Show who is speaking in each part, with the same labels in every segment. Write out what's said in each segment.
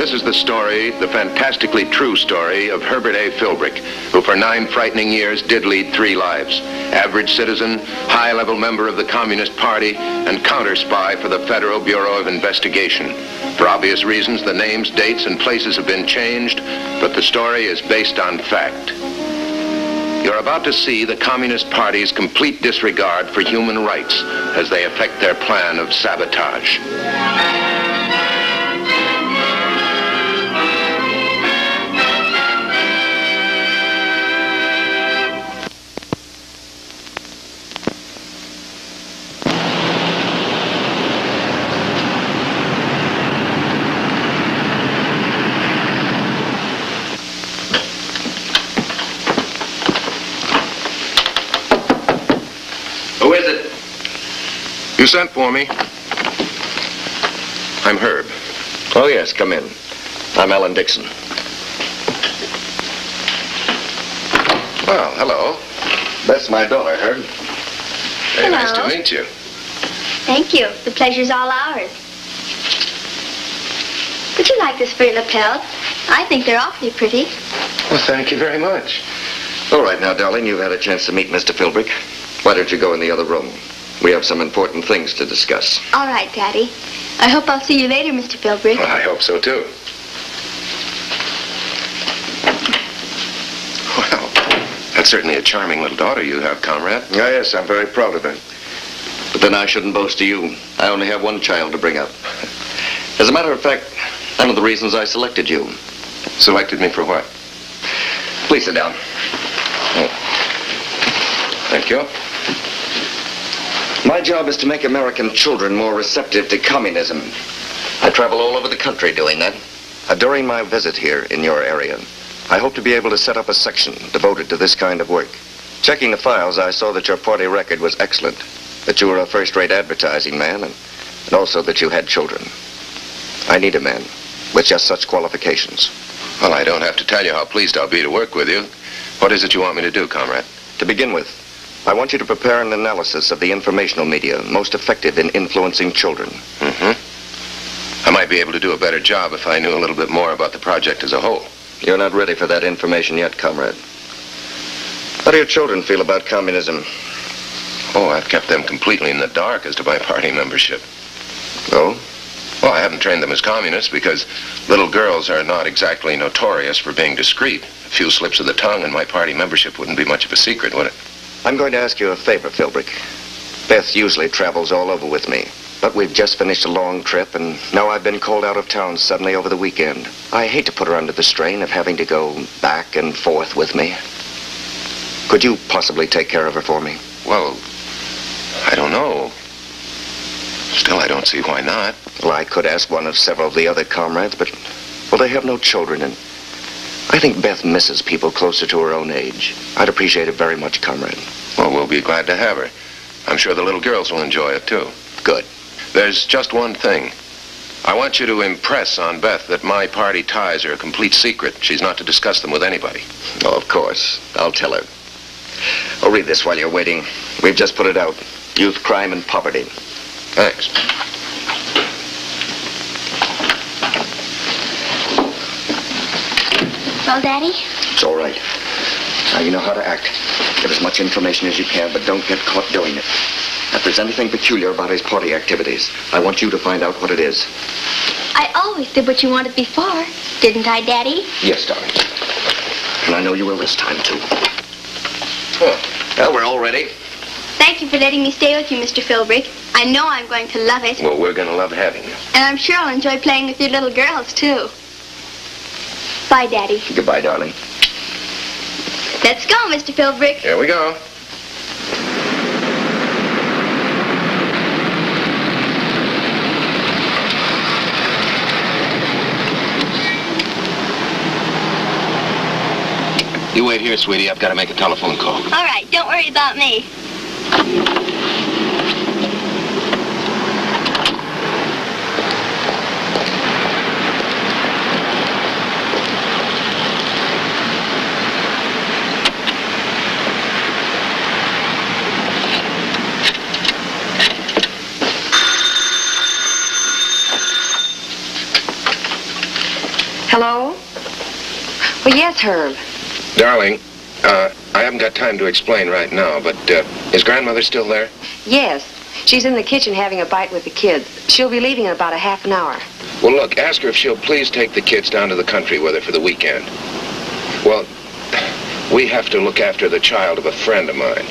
Speaker 1: This is the story, the fantastically true story of Herbert A. Philbrick, who for 9 frightening years did lead 3 lives. Average citizen, high-level member of the Communist Party, and counter-spy for the Federal Bureau of Investigation. For obvious reasons, the names, dates, and places have been changed, but the story is based on fact. You're about to see the Communist Party's complete disregard for human rights as they effect their plan of sabotage.
Speaker 2: Who is it?
Speaker 1: You sent for me. I'm Herb.
Speaker 2: Oh, yes, come in. I'm Alan Dixon.
Speaker 1: Well, hello.
Speaker 2: That's my daughter, Herb.
Speaker 1: Very
Speaker 3: Hello.
Speaker 1: nice to meet you.
Speaker 3: Thank you. The pleasure's all ours. Would you like this for your lapels? I think they're awfully pretty.
Speaker 1: Well, thank you very much.
Speaker 2: All right, now, darling, you've had a chance to meet Mr. Philbrick. Why don't you go in the other room? We have some important things to discuss.
Speaker 3: All right, Daddy. I hope I'll see you later, Mr. Philbrick.
Speaker 1: Well, I hope so, too. Well, that's certainly a charming little daughter you have, comrade.
Speaker 2: Oh, yes, I'm very proud of her. But then I shouldn't boast to you. I only have one child to bring up. As a matter of fact, one of the reasons I selected you.
Speaker 1: Selected me for what?
Speaker 2: Please sit down.
Speaker 1: Oh. Thank you.
Speaker 2: My job is to make American children more receptive to communism. I travel all over the country doing that. During my visit here in your area, I hope to be able to set up a section devoted to this kind of work. Checking the files, I saw that your party record was excellent, that you were a first-rate advertising man, and also that you had children. I need a man with just such qualifications.
Speaker 1: Well, I don't have to tell you how pleased I'll be to work with you. What is it you want me to do, comrade?
Speaker 2: To begin with, I want you to prepare an analysis of the informational media most effective in influencing children.
Speaker 1: I might be able to do a better job if I knew a little bit more about the project as a whole.
Speaker 2: You're not ready for that information yet, comrade. How do your children feel about communism?
Speaker 1: Oh, I've kept them completely in the dark as to my party membership.
Speaker 2: Oh?
Speaker 1: Well, I haven't trained them as communists because little girls are not exactly notorious for being discreet. A few slips of the tongue and my party membership wouldn't be much of a secret, would it?
Speaker 2: I'm going to ask you a favor, Philbrick. Beth usually travels all over with me, but we've just finished a long trip, and now I've been called out of town suddenly over the weekend. I hate to put her under the strain of having to go back and forth with me. Could you possibly take care of her for me?
Speaker 1: Well, I don't know. Still, I don't see why not.
Speaker 2: Well, I could ask one of several of the other comrades, but, well, they have no children, and I think Beth misses people closer to her own age. I'd appreciate it very much, comrade.
Speaker 1: Well, we'll be glad to have her. I'm sure the little girls will enjoy it, too.
Speaker 2: Good.
Speaker 1: There's just one thing. I want you to impress on Beth that my party ties are a complete secret. She's not to discuss them with anybody.
Speaker 2: Oh, of course. I'll tell her. Oh, read this while you're waiting. We've just put it out. Youth, crime, and poverty.
Speaker 1: Thanks.
Speaker 3: Well, Daddy?
Speaker 2: It's all right. Now you know how to act. Get as much information as you can, but don't get caught doing it. If there's anything peculiar about his party activities, I want you to find out what it is.
Speaker 3: I always did what you wanted before. Didn't I, Daddy?
Speaker 2: Yes, darling. And I know you will this time, too. Well, we're all ready.
Speaker 3: Thank you for letting me stay with you, Mr. Philbrick. I know I'm going to love it.
Speaker 1: Well, we're going to love having you.
Speaker 3: And I'm sure I'll enjoy playing with your little girls, too. Bye, Daddy.
Speaker 2: Goodbye, darling.
Speaker 3: Let's go, Mr. Philbrick.
Speaker 1: Here we go. You wait here, sweetie. I've got to make a telephone call.
Speaker 3: All right, don't worry about me.
Speaker 4: Hello? Well, yes, Herb.
Speaker 1: Darling, I haven't got time to explain right now, but is grandmother still there?
Speaker 4: Yes. She's in the kitchen having a bite with the kids. She'll be leaving in about a half an hour.
Speaker 1: Well, look, ask her if she'll please take the kids down to the country with her for the weekend. Well, we have to look after the child of a friend of mine.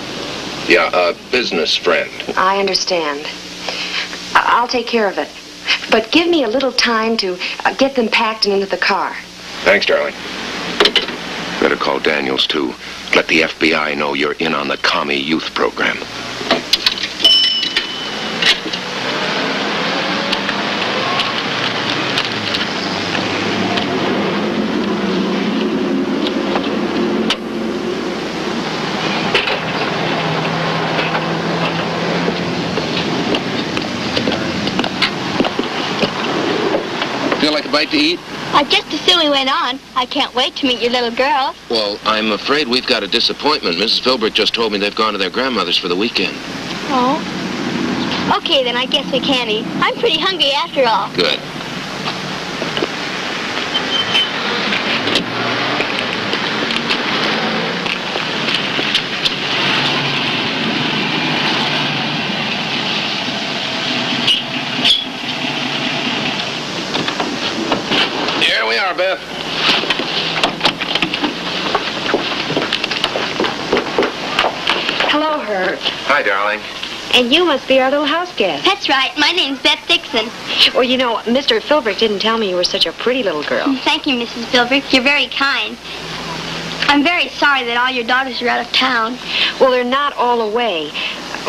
Speaker 1: Yeah, a business friend.
Speaker 4: I understand. I'll take care of it. But give me a little time to get them packed and into the car.
Speaker 1: Thanks, darling. Better call Daniels, too. Let the FBI know you're in on the Commie youth program. Feel like a bite to eat?
Speaker 3: Just as soon we went on. I can't wait to meet your little girl.
Speaker 1: Well, I'm afraid we've got a disappointment. Mrs. Philbrick just told me they've gone to their grandmother's for the weekend.
Speaker 3: Oh? Okay, then I guess we can't eat. I'm pretty hungry after all.
Speaker 1: Good. Here we are, Beth.
Speaker 4: Hello, Herb.
Speaker 1: Hi, darling.
Speaker 4: And you must be our little house guest.
Speaker 3: That's right. My name's Beth Dixon.
Speaker 4: Well, you know, Mr. Philbrick didn't tell me you were such a pretty little girl.
Speaker 3: Thank you, Mrs. Philbrick. You're very kind. I'm very sorry that all your daughters are out of town.
Speaker 4: Well, they're not all away.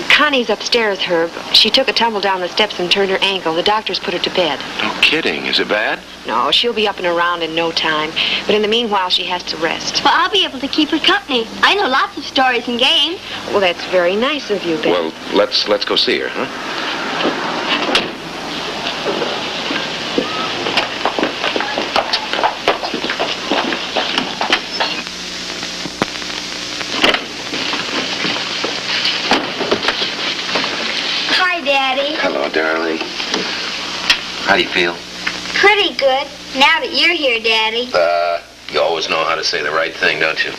Speaker 4: Connie's upstairs, Herb. She took a tumble down the steps and turned her ankle. The doctors put her to bed.
Speaker 1: No kidding. Is it bad?
Speaker 4: No, she'll be up and around in no time. But in the meanwhile, she has to rest.
Speaker 3: Well, I'll be able to keep her company. I know lots of stories and games.
Speaker 4: Well, that's very nice of you, Beth.
Speaker 1: Well, let's go see her, huh?
Speaker 3: Hi, Daddy.
Speaker 1: Hello, darling. How do you feel?
Speaker 3: Pretty good. Now that you're here, Daddy.
Speaker 1: You always know how to say the right thing, don't you?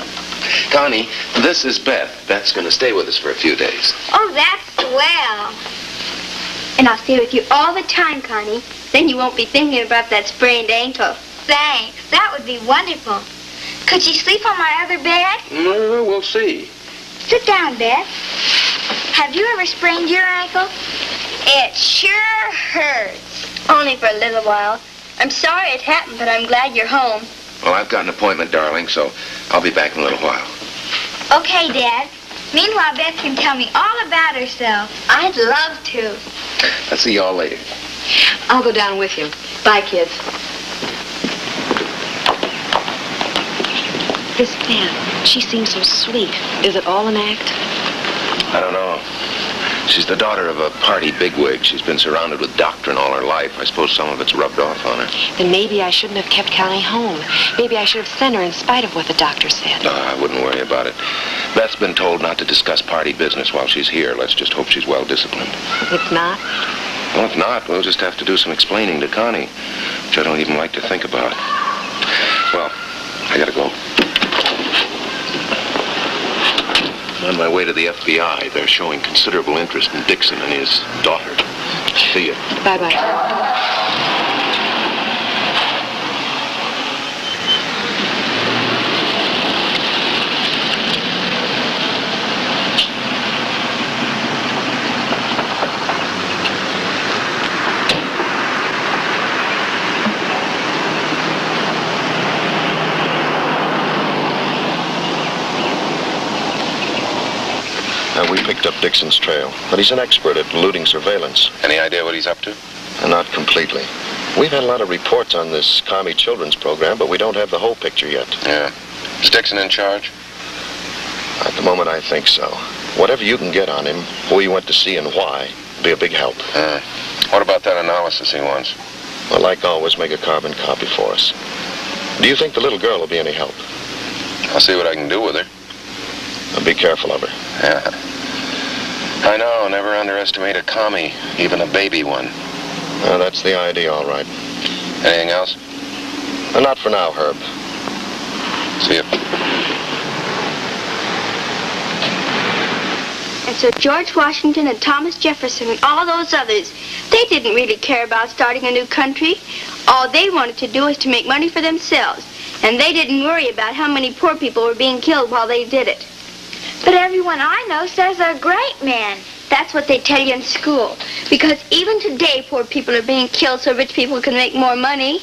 Speaker 1: Connie, this is Beth. Beth's going to stay with us for a few days.
Speaker 3: Oh, that's swell. And I'll stay with you all the time, Connie. Then you won't be thinking about that sprained ankle. Thanks. That would be wonderful. Could she sleep on my other bed?
Speaker 1: We'll see.
Speaker 3: Sit down, Beth. Have you ever sprained your ankle? It sure hurts. Only for a little while. I'm sorry it happened, but I'm glad you're home.
Speaker 1: Well, I've got an appointment, darling, so I'll be back in a little while.
Speaker 3: Okay, Dad. Meanwhile, Beth can tell me all about herself. I'd love to.
Speaker 1: I'll see y'all later.
Speaker 4: I'll go down with you. Bye, kids. This Beth, she seems so sweet. Is it all an act?
Speaker 1: I don't know. She's the daughter of a party bigwig. She's been surrounded with doctrine all her life. I suppose some of it's rubbed off on her.
Speaker 4: Then maybe I shouldn't have kept Connie home. Maybe I should have sent her in spite of what the doctor said.
Speaker 1: No, I wouldn't worry about it. Beth's been told not to discuss party business while she's here. Let's just hope she's well disciplined.
Speaker 4: It's not?
Speaker 1: Well, if not, we'll just have to do some explaining to Connie, which I don't even like to think about. Well, I gotta go. On my way to the FBI, they're showing considerable interest in Dixon and his daughter. See ya.
Speaker 4: Bye-bye.
Speaker 5: We picked up Dixon's trail, but he's an expert at eluding surveillance.
Speaker 1: Any idea what he's up to?
Speaker 5: Not completely. We've had a lot of reports on this Commie children's program, but we don't have the whole picture yet.
Speaker 1: Yeah. Is Dixon in charge?
Speaker 5: At the moment, I think so. Whatever you can get on him, who he went to see and why, will be a big help.
Speaker 1: What about that analysis he wants?
Speaker 5: Well, like always, make a carbon copy for us. Do you think the little girl will be any help?
Speaker 1: I'll see what I can do with her.
Speaker 5: Well, be careful of her.
Speaker 1: Yeah. I know, never underestimate a commie, even a baby one.
Speaker 5: Well, that's the idea, all right.
Speaker 1: Anything else?
Speaker 5: Not for now, Herb. See ya.
Speaker 3: And so George Washington and Thomas Jefferson and all those others, they didn't really care about starting a new country. All they wanted to do was to make money for themselves. And they didn't worry about how many poor people were being killed while they did it.
Speaker 6: But everyone I know says they're great men.
Speaker 3: That's what they tell you in school. Because even today, poor people are being killed so rich people can make more money.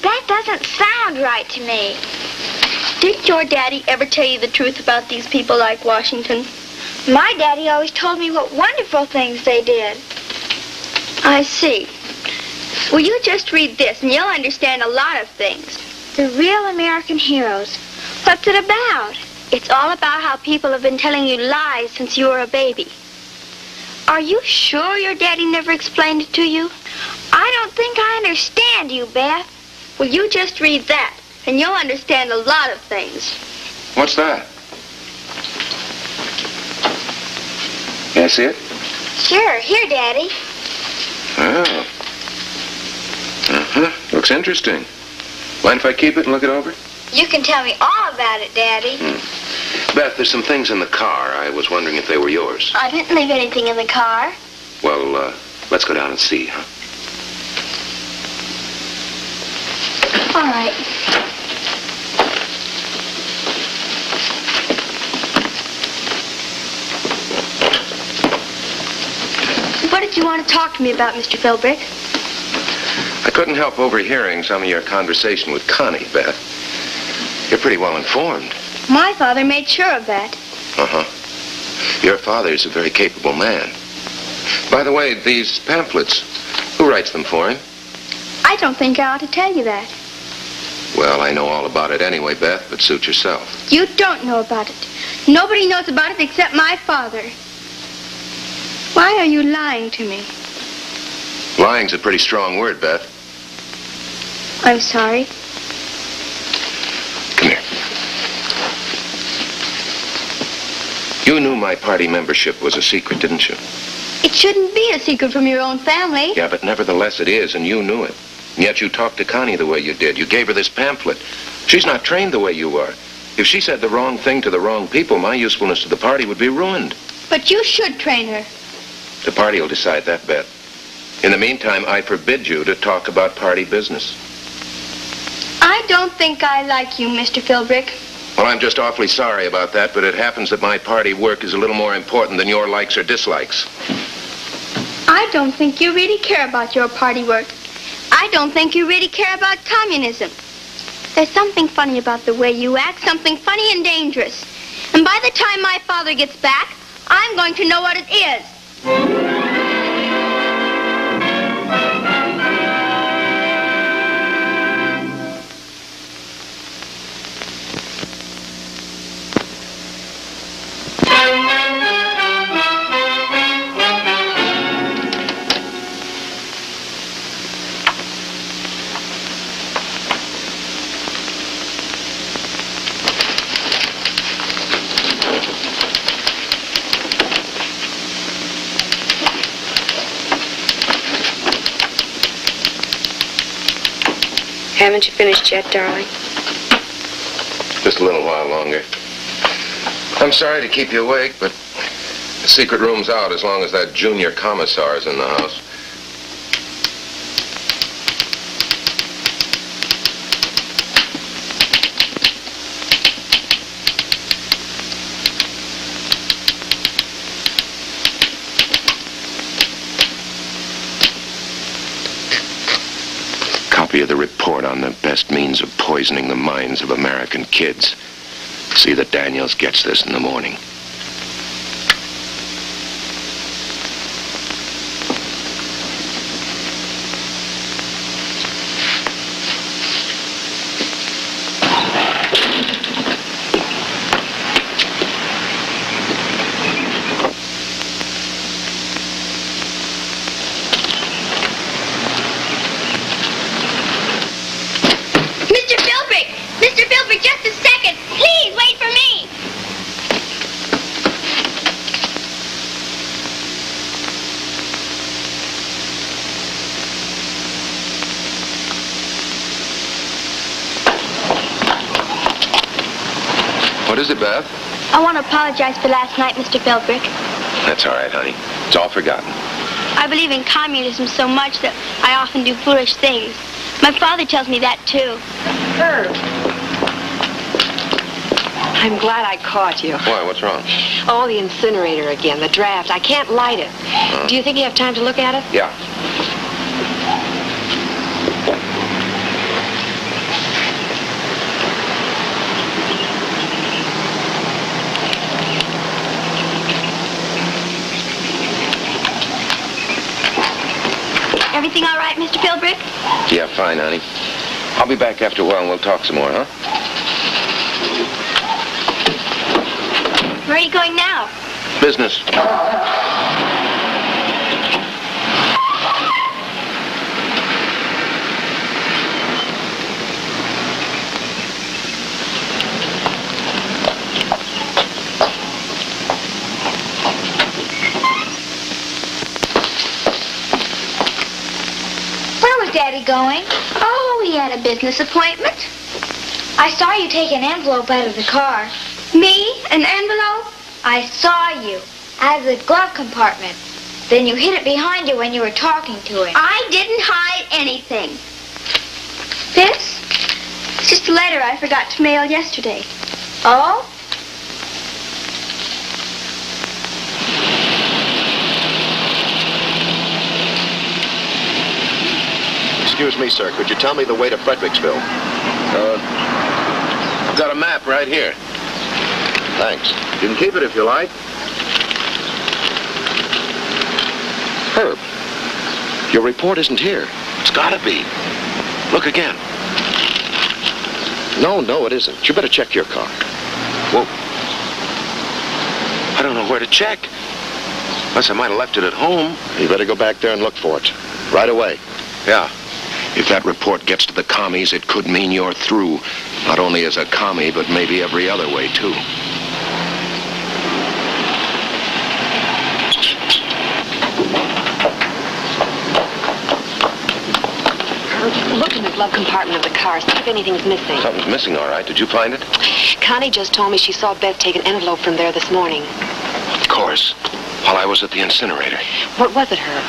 Speaker 6: That doesn't sound right to me.
Speaker 3: Did your daddy ever tell you the truth about these people like Washington?
Speaker 6: My daddy always told me what wonderful things they did.
Speaker 3: I see. Well, you just read this and you'll understand a lot of things.
Speaker 6: The Real American Heroes.
Speaker 3: What's it about? It's all about how people have been telling you lies since you were a baby. Are you sure your daddy never explained it to you?
Speaker 6: I don't think I understand you, Beth.
Speaker 3: Well, you just read that, and you'll understand a lot of things.
Speaker 1: What's that? Can I see it?
Speaker 6: Sure. Here, Daddy.
Speaker 1: Oh. Looks interesting. Mind if I keep it and look it over?
Speaker 6: You can tell me all about it, Daddy.
Speaker 1: Beth, there's some things in the car. I was wondering if they were yours.
Speaker 3: I didn't leave anything in the car.
Speaker 1: Well, let's go down and see, huh?
Speaker 3: All right. What did you want to talk to me about, Mr. Philbrick?
Speaker 1: I couldn't help overhearing some of your conversation with Connie, Beth. You're pretty well informed.
Speaker 3: My father made sure of that.
Speaker 1: Uh-huh. Your father's a very capable man. By the way, these pamphlets, who writes them for him?
Speaker 3: I don't think I ought to tell you that.
Speaker 1: Well, I know all about it anyway, Beth, but suit yourself.
Speaker 3: You don't know about it. Nobody knows about it except my father. Why are you lying to me?
Speaker 1: Lying's a pretty strong word, Beth.
Speaker 3: I'm sorry.
Speaker 1: Come here. You knew my party membership was a secret, didn't you?
Speaker 3: It shouldn't be a secret from your own family.
Speaker 1: Yeah, but nevertheless it is, and you knew it. And yet you talked to Connie the way you did. You gave her this pamphlet. She's not trained the way you are. If she said the wrong thing to the wrong people, my usefulness to the party would be ruined.
Speaker 3: But you should train her.
Speaker 1: The party will decide that, Beth. In the meantime, I forbid you to talk about party business.
Speaker 3: I don't think I like you, Mr. Philbrick.
Speaker 1: Well, I'm just awfully sorry about that, but it happens that my party work is a little more important than your likes or dislikes.
Speaker 3: I don't think you really care about your party work. I don't think you really care about communism. There's something funny about the way you act, something funny and dangerous. And by the time my father gets back, I'm going to know what it is.
Speaker 4: Haven't you finished yet, darling?
Speaker 1: Just a little while longer. I'm sorry to keep you awake, but the secret room's out as long as that junior commissar's in the house. Copy of the report on the best means of poisoning the minds of American kids. See that Daniels gets this in the morning. What is it, Beth?
Speaker 3: I want to apologize for last night, Mr. Philbrick.
Speaker 1: That's all right, honey. It's all forgotten.
Speaker 3: I believe in communism so much that I often do foolish things. My father tells me that, too.
Speaker 4: Herb. I'm glad I caught you.
Speaker 1: Why? What's wrong?
Speaker 4: Oh, the incinerator again, the draft. I can't light it. Do you think you have time to look at it?
Speaker 1: Yeah.
Speaker 3: Everything all right, Mr. Philbrick?
Speaker 1: Yeah, fine, honey. I'll be back after a while and we'll talk some more, huh?
Speaker 3: Where are you going now?
Speaker 1: Business.
Speaker 6: Where was Daddy going?
Speaker 3: Oh, he had a business appointment.
Speaker 6: I saw you take an envelope out of the car.
Speaker 3: Me? An envelope?
Speaker 6: I saw you out of the glove compartment. Then you hid it behind you when you were talking to him.
Speaker 3: I didn't hide anything. This? It's just a letter I forgot to mail yesterday.
Speaker 6: Oh?
Speaker 5: Excuse me, sir. Could you tell me the way to Fredericksville?
Speaker 1: I've got a map right here.
Speaker 5: Thanks.
Speaker 1: You can keep it if you like.
Speaker 5: Herb, your report isn't here.
Speaker 1: It's gotta be. Look again.
Speaker 5: No, it isn't. You better check your car.
Speaker 1: Well, I don't know where to check. Unless I might have left it at home.
Speaker 5: You better go back there and look for it. Right away.
Speaker 1: Yeah. If that report gets to the commies, it could mean you're through. Not only as a commie, but maybe every other way, too.
Speaker 4: Look in the glove compartment of the car. See if anything's missing.
Speaker 1: Something's missing, all right. Did you find it?
Speaker 4: Connie just told me she saw Beth take an envelope from there this morning.
Speaker 1: Of course. While I was at the incinerator.
Speaker 4: What was it, Herb?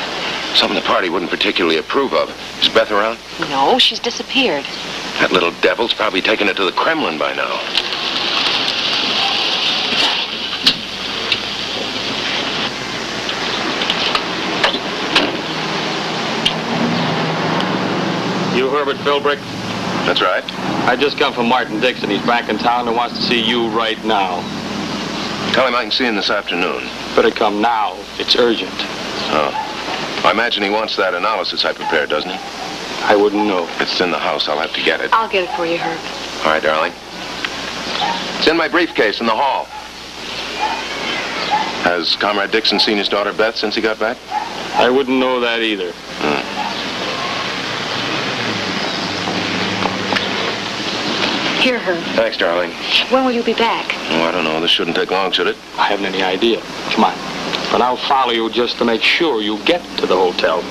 Speaker 1: Something the party wouldn't particularly approve of. Is Beth around?
Speaker 4: No, she's disappeared.
Speaker 1: That little devil's probably taken it to the Kremlin by now.
Speaker 7: You Herbert Philbrick?
Speaker 1: That's right.
Speaker 7: I just come from Martin Dixon. He's back in town and wants to see you right now.
Speaker 1: Tell him I can see him this afternoon.
Speaker 7: Better come now. It's urgent.
Speaker 1: Oh. I imagine he wants that analysis I prepared, doesn't he?
Speaker 7: I wouldn't know.
Speaker 1: It's in the house. I'll have to get it.
Speaker 4: I'll get it for you, Herb.
Speaker 1: All right, darling. It's in my briefcase in the hall. Has Comrade Dixon seen his daughter Beth since he got back?
Speaker 7: I wouldn't know that either.
Speaker 4: Here, Herb.
Speaker 1: Thanks, darling.
Speaker 4: When will you be back?
Speaker 1: Oh, I don't know. This shouldn't take long, should it?
Speaker 7: I haven't any idea. Come on. But I'll follow you just to make sure you get to the hotel.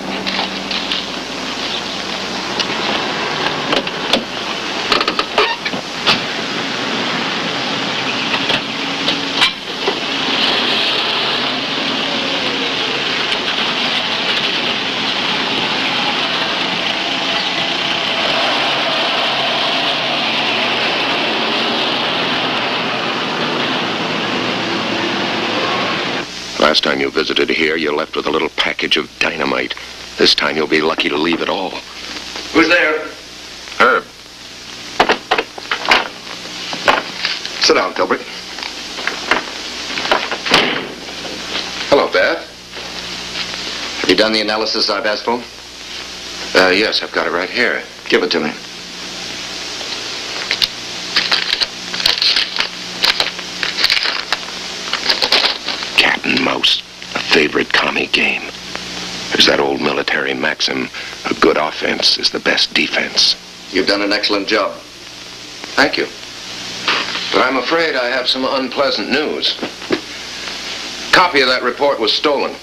Speaker 1: Last time you visited here, you left with a little package of dynamite. This time you'll be lucky to leave it all.
Speaker 2: Who's there?
Speaker 1: Herb.
Speaker 2: Sit down, Philbrick.
Speaker 1: Hello, Beth.
Speaker 2: Have you done the analysis I've asked for?
Speaker 1: Yes, I've got it right here.
Speaker 2: Give it to me.
Speaker 1: Cat and mouse, a favorite commie game. There's that old military maxim, a good offense is the best defense.
Speaker 2: You've done an excellent job.
Speaker 1: Thank you. But I'm afraid I have some unpleasant news. A copy of that report was stolen.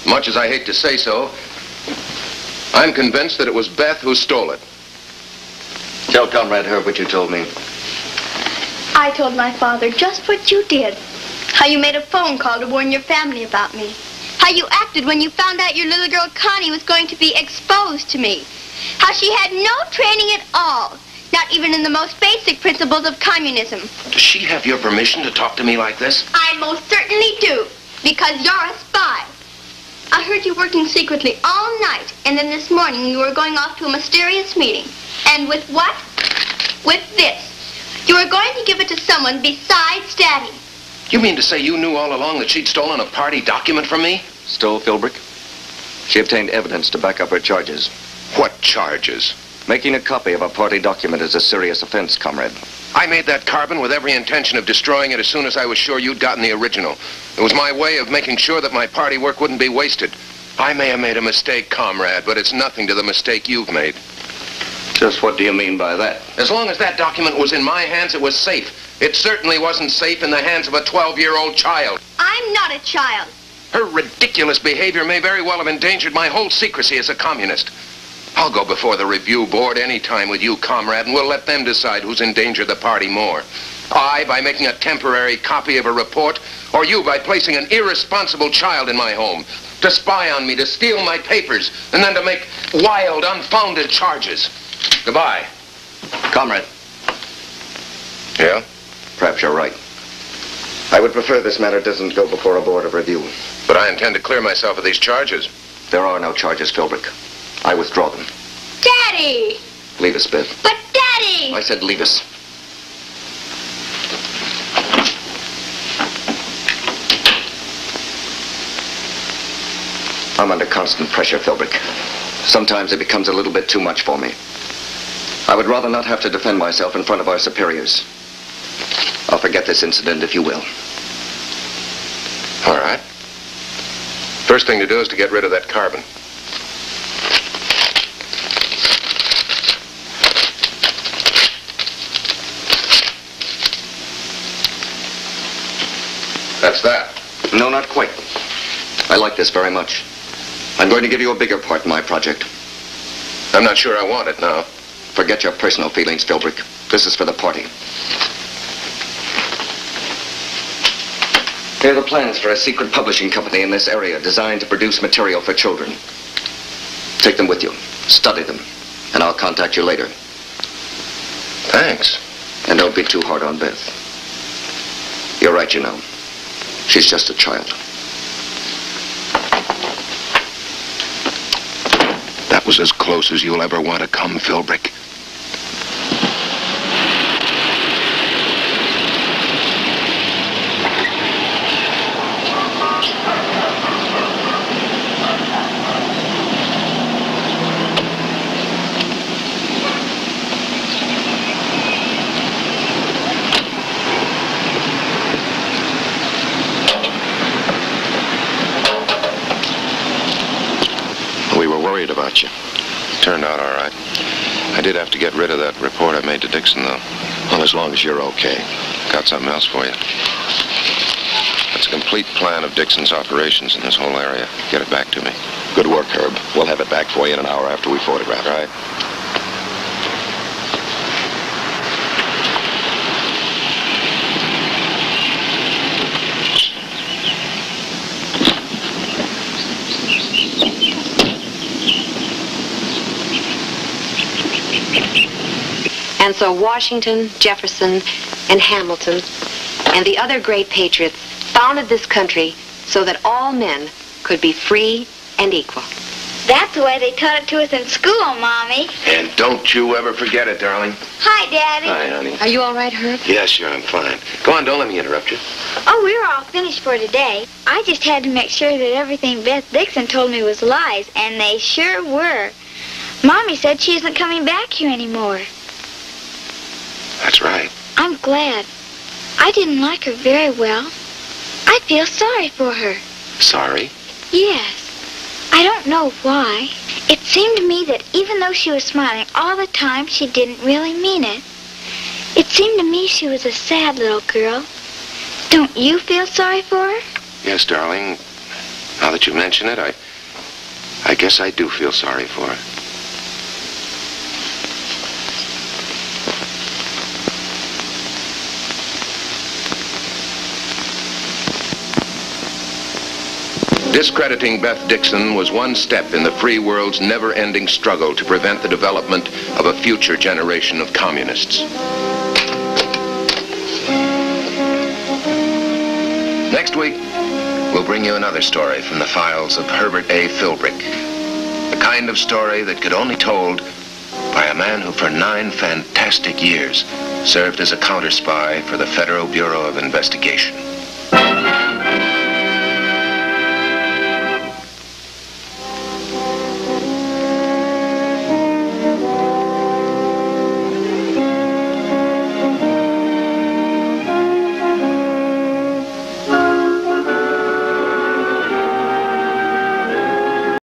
Speaker 1: Much as I hate to say so, I'm convinced that it was Beth who stole it.
Speaker 2: Tell Comrade Herb what you told me.
Speaker 3: I told my father just what you did. How you made a phone call to warn your family about me. How you acted when you found out your little girl Connie was going to be exposed to me. How she had no training at all. Not even in the most basic principles of communism.
Speaker 1: Does she have your permission to talk to me like this?
Speaker 3: I most certainly do. Because you're a spy. I heard you working secretly all night, and then this morning you were going off to a mysterious meeting. And with what? With this. You were going to give it to someone besides Daddy.
Speaker 1: You mean to say you knew all along that she'd stolen a party document from me?
Speaker 2: Stole Philbrick? She obtained evidence to back up her charges.
Speaker 1: What charges?
Speaker 2: Making a copy of a party document is a serious offense, comrade.
Speaker 1: I made that carbon with every intention of destroying it as soon as I was sure you'd gotten the original. It was my way of making sure that my party work wouldn't be wasted. I may have made a mistake, comrade, but it's nothing to the mistake you've made.
Speaker 2: Just what do you mean by that?
Speaker 1: As long as that document was in my hands, it was safe. It certainly wasn't safe in the hands of a 12-year-old child.
Speaker 3: I'm not a child.
Speaker 1: Her ridiculous behavior may very well have endangered my whole secrecy as a communist. I'll go before the review board any time with you, comrade, and we'll let them decide who's endangered the party more. I, by making a temporary copy of a report, or you by placing an irresponsible child in my home, to spy on me, to steal my papers, and then to make wild, unfounded charges. Goodbye.
Speaker 2: Comrade.
Speaker 1: Yeah?
Speaker 2: Perhaps you're right. I would prefer this matter doesn't go before a board of review.
Speaker 1: But I intend to clear myself of these charges.
Speaker 2: There are no charges, Philbrick. I withdraw them.
Speaker 3: Daddy!
Speaker 2: Leave us, Biff.
Speaker 3: But Daddy!
Speaker 2: I said leave us. I'm under constant pressure, Philbrick. Sometimes it becomes a little bit too much for me. I would rather not have to defend myself in front of our superiors. I'll forget this incident, if you will.
Speaker 1: All right. First thing to do is to get rid of that carbon. That's that.
Speaker 2: No, not quite. I like this very much. I'm going to give you a bigger part in my project.
Speaker 1: I'm not sure I want it now.
Speaker 2: Forget your personal feelings, Philbrick. This is for the party. Here are the plans for a secret publishing company in this area designed to produce material for children. Take them with you. Study them. And I'll contact you later.
Speaker 1: Thanks.
Speaker 2: And don't be too hard on Beth. You're right, you know. She's just a child.
Speaker 1: That was as close as you'll ever want to come, Philbrick. About you. Turned out all right. I did have to get rid of that report I made to Dixon, though.
Speaker 5: Well, as long as you're okay.
Speaker 1: Got something else for you. That's a complete plan of Dixon's operations in this whole area. Get it back to me.
Speaker 5: Good work, Herb. We'll have it back for you in an hour after we photograph it.
Speaker 1: Right.
Speaker 4: And so Washington, Jefferson, and Hamilton, and the other great patriots founded this country so that all men could be free and equal.
Speaker 6: That's the way they taught it to us in school, Mommy.
Speaker 1: And don't you ever forget it, darling.
Speaker 6: Hi, Daddy.
Speaker 1: Hi, honey.
Speaker 4: Are you all right, Herb?
Speaker 1: Yeah, sure, I'm fine. Go on, don't let me interrupt you.
Speaker 6: Oh, we're all finished for today. I just had to make sure that everything Beth Dixon told me was lies, and they sure were. Mommy said she isn't coming back here anymore.
Speaker 1: That's right.
Speaker 6: I'm glad. I didn't like her very well. I feel sorry for her.
Speaker 1: Sorry?
Speaker 6: Yes. I don't know why. It seemed to me that even though she was smiling all the time, she didn't really mean it. It seemed to me she was a sad little girl. Don't you feel sorry for her?
Speaker 1: Yes, darling. Now that you mention it, I guess I do feel sorry for her. Discrediting Beth Dixon was one step in the free world's never-ending struggle to prevent the development of a future generation of communists. Next week, we'll bring you another story from the files of Herbert A. Philbrick. The kind of story that could only be told by a man who for 9 fantastic years served as a counter-spy for the Federal Bureau of Investigation.